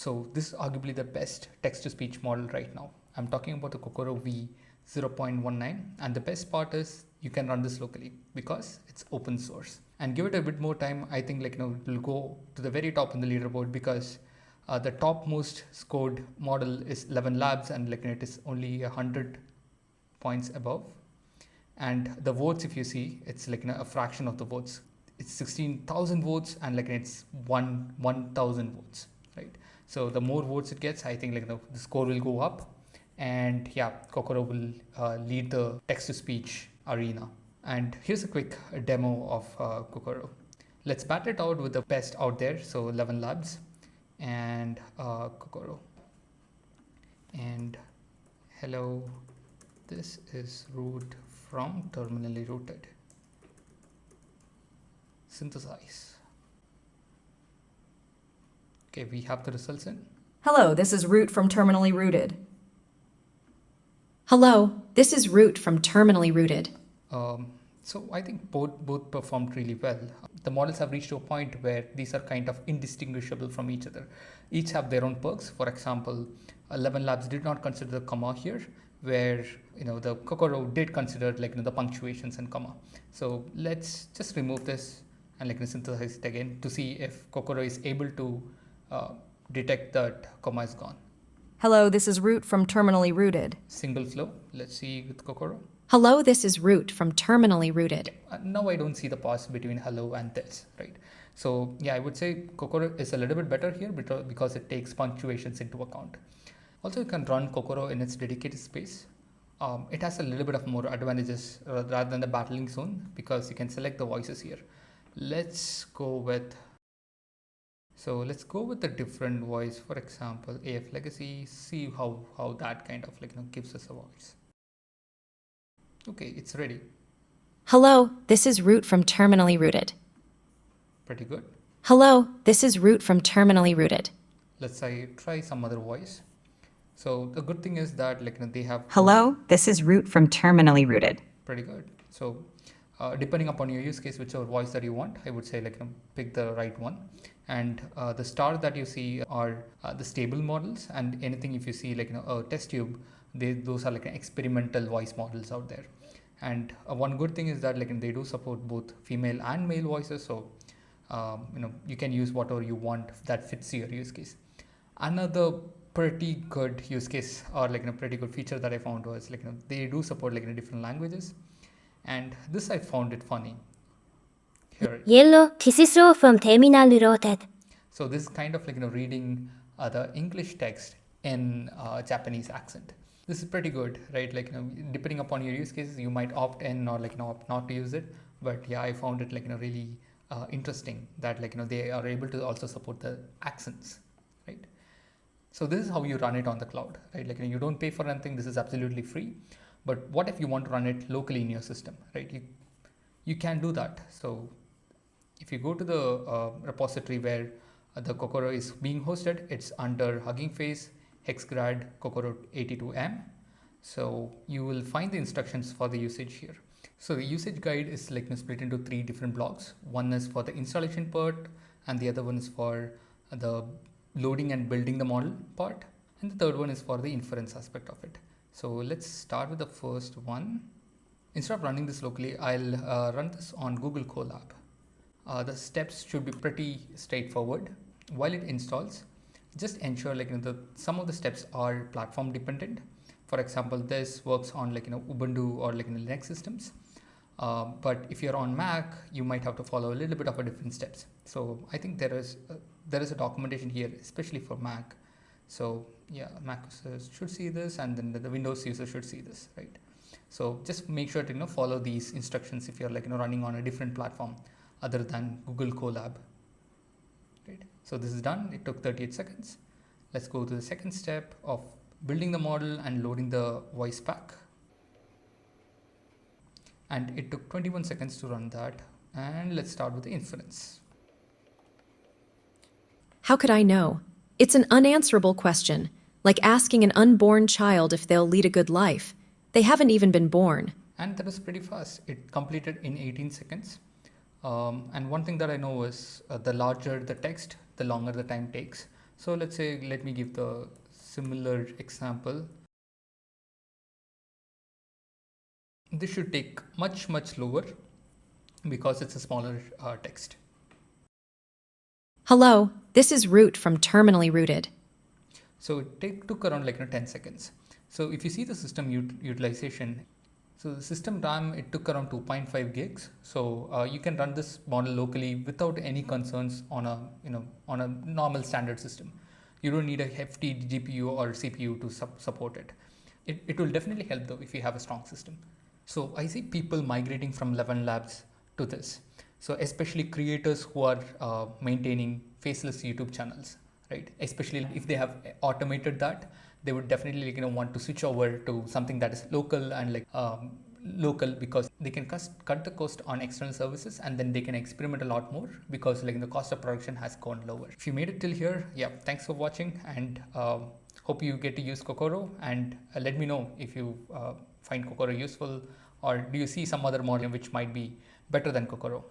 So this is arguably the best text-to-speech model right now. I'm talking about the Kokoro V 0.19, and the best part is you can run this locally because it's open source. And give it a bit more time, I think it will go to the very top in the leaderboard, because the topmost scored model is 11 Labs, and it is only 100 points above. And the votes, if you see, it's a fraction of the votes. It's 16,000 votes, and it's 1,000 votes, right? So the more votes it gets, I think the score will go up, and yeah, Kokoro will lead the text-to-speech arena. And here's a quick demo of Kokoro. Let's battle it out with the best out there. So 11 Labs and Kokoro. And hello, this is root from terminally rooted. Synthesize. Okay, we have the results in. Hello, this is root from terminally rooted. Hello, this is root from terminally rooted. So I think both performed really well. The models have reached to a point where these are kind of indistinguishable from each other. Each have their own perks. For example, 11 Labs did not consider the comma here, where the Kokoro did consider the punctuations and comma. So let's just remove this and synthesize it again to see if Kokoro is able to detect that comma is gone. Hello, this is root from terminally rooted. Single flow. Let's see with Kokoro. Hello, this is root from terminally rooted. Now I don't see the pause between hello and this, right? So yeah, I would say Kokoro is a little bit better here because it takes punctuations into account. Also, you can run Kokoro in its dedicated space. It has a little bit of more advantages rather than the battling zone, because you can select the voices here. Let's go with the different voice. For example, AF Legacy. See how that kind of gives us a voice. Okay, it's ready. Hello, this is root from terminally rooted. Pretty good. Hello, this is root from terminally rooted. Let's try some other voice. So the good thing is that they have. Hello, this is root from terminally rooted. Pretty good. So depending upon your use case, whichever voice that you want, I would say pick the right one. And the stars that you see are the stable models, and anything if you see a test tube, those are experimental voice models out there. And one good thing is that they do support both female and male voices, so you can use whatever you want that fits your use case. Another pretty good use case, or pretty good feature that I found was they do support different languages, and this I found it funny. Here. Yellow, this is root from terminally rooted. So this is kind of reading the English text in Japanese accent. This is pretty good, right? Depending upon your use cases, you might opt in or opt not to use it. But yeah, I found it really interesting that they are able to also support the accents, right? So this is how you run it on the cloud, right? You don't pay for anything. This is absolutely free. But what if you want to run it locally in your system, right? You can do that. So if you go to the repository where the Kokoro is being hosted, it's under Hugging Face, Hexgrad, Kokoro 82M. So you will find the instructions for the usage here. So the usage guide is split into 3 different blocks. One is for the installation part, and the other one is for the loading and building the model part, and the third one is for the inference aspect of it. So let's start with the first one. Instead of running this locally, I'll run this on Google Colab. The steps should be pretty straightforward. While it installs, just ensure some of the steps are platform dependent. For example, this works on Ubuntu or Linux systems. But if you're on Mac, you might have to follow a little bit of a different steps. So I think there is a documentation here, especially for Mac. So yeah, Mac users should see this, and then the Windows user should see this, right? So just make sure to follow these instructions if you're running on a different platform other than Google Colab. Right. So this is done. It took 38 seconds. Let's go to the second step of building the model and loading the voice pack. And it took 21 seconds to run that. And let's start with the inference. How could I know? It's an unanswerable question, like asking an unborn child if they'll lead a good life. They haven't even been born. And that was pretty fast. It completed in 18 seconds. And one thing that I know is the larger the text, the longer the time takes. So let's say, let me give the similar example. This should take much lower because it's a smaller text. Hello, this is Root from Terminally Rooted. So it took around 10 seconds. So if you see the system utilization, so the system RAM, it took around 2.5 gigs. So you can run this model locally without any concerns on a normal standard system. You don't need a hefty GPU or CPU to support it. It will definitely help though if you have a strong system. So I see people migrating from 11 labs to this. So especially creators who are maintaining faceless YouTube channels, right? Especially if they have automated that, they would definitely want to switch over to something that is local and local, because they can cut the cost on external services, and then they can experiment a lot more because the cost of production has gone lower. If you made it till here, yeah, thanks for watching, and hope you get to use Kokoro, and let me know if you find Kokoro useful, or do you see some other model which might be better than Kokoro.